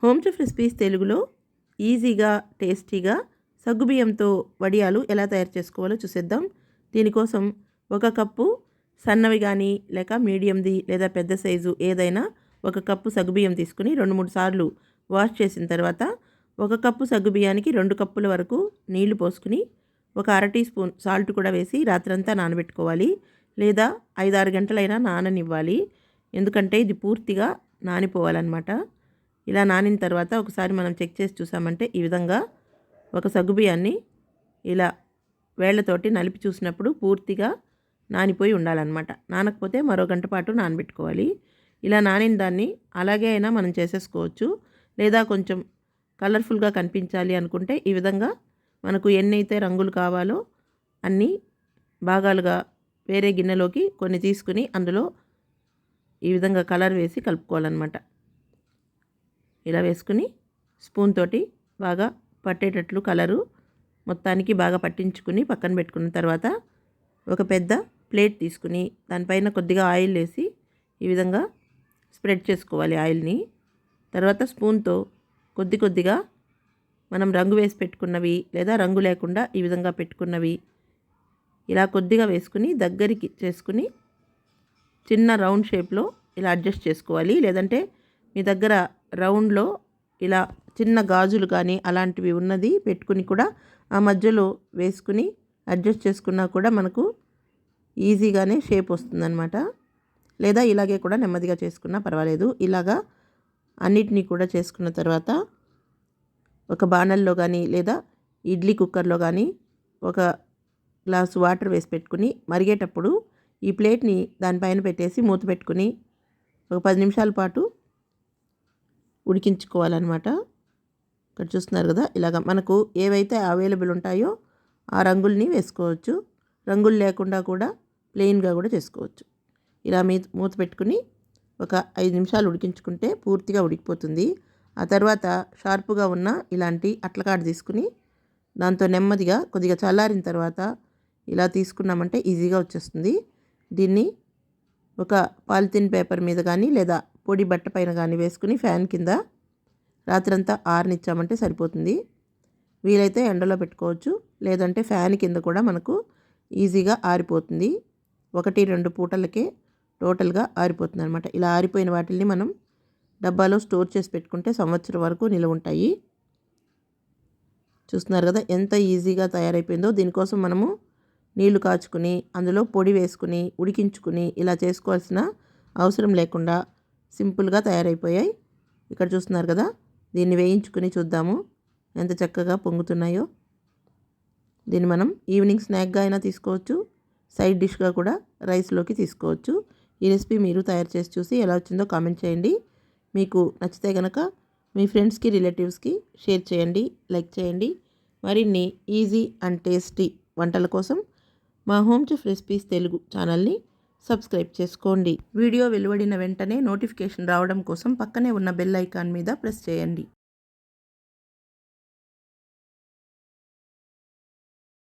Home chef recipes తెలుగులో ఈజీగా టేస్టీగా సగ్గుబియ్యంతో వడియాలు ఎలా తయారు చేసుకోవాలో చూసేద్దాం. దీనికోసం 1 కప్పు సన్నవి కానీ లేక మీడియంది లేదా పెద్ద సైజు ఏదైనా 1 కప్పు సగ్గుబియ్యం తీసుకుని 2-3 సార్లు వాష్ చేసిన తర్వాత 1 కప్పు సగ్గుబియ్యానికి 2 కప్పుల వరకు నీళ్లు పోసుకుని ఒక అర టీ స్పూన్ సాల్ట్ కూడా వేసి రాత్రంతా నానబెట్టుకోవాలి. లేదా 5-6 గంటలైనా నాననివ్వాలి. ఎందుకంటే ఇది పూర్తిగా నానిపోవాలన్నమాట. ఇలా నానిన తర్వాత ఒకసారి మనం చెక్ చేసి చూసామంటే ఈ విధంగా ఒక సగ్గుబియ్యాన్ని ఇలా వేళ్లతోటి నలిపి చూసినప్పుడు పూర్తిగా నానిపోయి ఉండాలన్నమాట. నానకపోతే మరో గంట పాటు నానబెట్టుకోవాలి. ఇలా నానిన దాన్ని అలాగే అయినా మనం చేసేసుకోవచ్చు. లేదా కొంచెం కలర్ఫుల్గా కనిపించాలి అనుకుంటే ఈ విధంగా మనకు ఎన్నైతే రంగులు కావాలో అన్నీ భాగాలుగా వేరే గిన్నెలోకి కొన్ని తీసుకుని అందులో ఈ విధంగా కలర్ వేసి కలుపుకోవాలన్నమాట. ఇలా వేసుకుని స్పూన్ తోటి బాగా పట్టేటట్లు కలరు మొత్తానికి బాగా పట్టించుకుని పక్కన పెట్టుకున్న తర్వాత ఒక పెద్ద ప్లేట్ తీసుకుని దానిపైన కొద్దిగా ఆయిల్ వేసి ఈ విధంగా స్ప్రెడ్ చేసుకోవాలి ఆయిల్ని. తర్వాత స్పూన్తో కొద్దిగా మనం రంగు వేసి పెట్టుకున్నవి లేదా రంగు లేకుండా ఈ విధంగా పెట్టుకున్నవి ఇలా కొద్దిగా వేసుకుని దగ్గరికి చేసుకుని చిన్న రౌండ్ షేప్లో ఇలా అడ్జస్ట్ చేసుకోవాలి. లేదంటే మీ దగ్గర రౌండ్లో ఇలా చిన్న గాజులు కానీ అలాంటివి ఉన్నది పెట్టుకుని కూడా ఆ మధ్యలో వేసుకుని అడ్జస్ట్ చేసుకున్నా కూడా మనకు ఈజీగానే షేప్ వస్తుందన్నమాట. లేదా ఇలాగే కూడా నెమ్మదిగా చేసుకున్నా పర్వాలేదు. ఇలాగా అన్నిటినీ కూడా చేసుకున్న తర్వాత ఒక బాణల్లో కానీ లేదా ఇడ్లీ కుక్కర్లో కానీ ఒక గ్లాసు వాటర్ వేసి పెట్టుకుని మరిగేటప్పుడు ఈ ప్లేట్ని దానిపైన పెట్టేసి మూత పెట్టుకుని ఒక 10 నిమిషాల పాటు ఉడికించుకోవాలన్నమాట. ఇక్కడ చూస్తున్నారు కదా, ఇలాగ మనకు ఏవైతే అవైలబుల్ ఉంటాయో ఆ రంగుల్ని వేసుకోవచ్చు. రంగులు లేకుండా కూడా ప్లెయిన్గా కూడా చేసుకోవచ్చు. ఇలా మూత పెట్టుకుని ఒక 5 నిమిషాలు ఉడికించుకుంటే పూర్తిగా ఉడికిపోతుంది. ఆ తర్వాత షార్ప్గా ఉన్న ఇలాంటి అట్లకాడ తీసుకుని దాంతో నెమ్మదిగా కొద్దిగా చల్లారిన తర్వాత ఇలా తీసుకున్నామంటే ఈజీగా వచ్చేస్తుంది. దీన్ని ఒక పాలిథిన్ పేపర్ మీద కానీ లేదా పొడి బట్ట పైన కానీ వేసుకుని ఫ్యాన్ కింద రాత్రంతా ఆరనిచ్చామంటే సరిపోతుంది. వీలైతే ఎండలో పెట్టుకోవచ్చు. లేదంటే ఫ్యాన్ కింద కూడా మనకు ఈజీగా ఆరిపోతుంది. 1-2 పూటలకే టోటల్గా ఆరిపోతుంది అనమాట. ఇలా ఆరిపోయిన వాటిని మనం డబ్బాలో స్టోర్ చేసి పెట్టుకుంటే సంవత్సరం వరకు నిల్వ ఉంటాయి. చూస్తున్నారు కదా ఎంత ఈజీగా తయారైపోయిందో. దీనికోసం మనము నీళ్లు కాచుకుని అందులో పొడి వేసుకుని ఉడికించుకుని ఇలా చేసుకోవాల్సిన అవసరం లేకుండా సింపుల్గా తయారైపోయాయి. ఇక్కడ చూస్తున్నారు కదా, దీన్ని వేయించుకుని చూద్దాము ఎంత చక్కగా పొంగుతున్నాయో. దీన్ని మనం ఈవినింగ్ స్నాక్గా అయినా తీసుకోవచ్చు. సైడ్ డిష్గా కూడా రైస్లోకి తీసుకోవచ్చు. ఈ రెసిపీ మీరు తయారు చేసి చూసి ఎలా వచ్చిందో కామెంట్ చేయండి. మీకు నచ్చితే కనుక మీ ఫ్రెండ్స్కి రిలేటివ్స్కి షేర్ చేయండి, లైక్ చేయండి. మరిన్ని ఈజీ అండ్ టేస్టీ వంటల కోసం మా హోమ్ చెఫ్ రెసిపీస్ తెలుగు ఛానల్ని సబ్స్క్రైబ్ చేసుకోండి. వీడియో వెలువడిన వెంటనే నోటిఫికేషన్ రావడం కోసం పక్కనే ఉన్న బెల్ ఐకాన్ మీద ప్రెస్ చేయండి.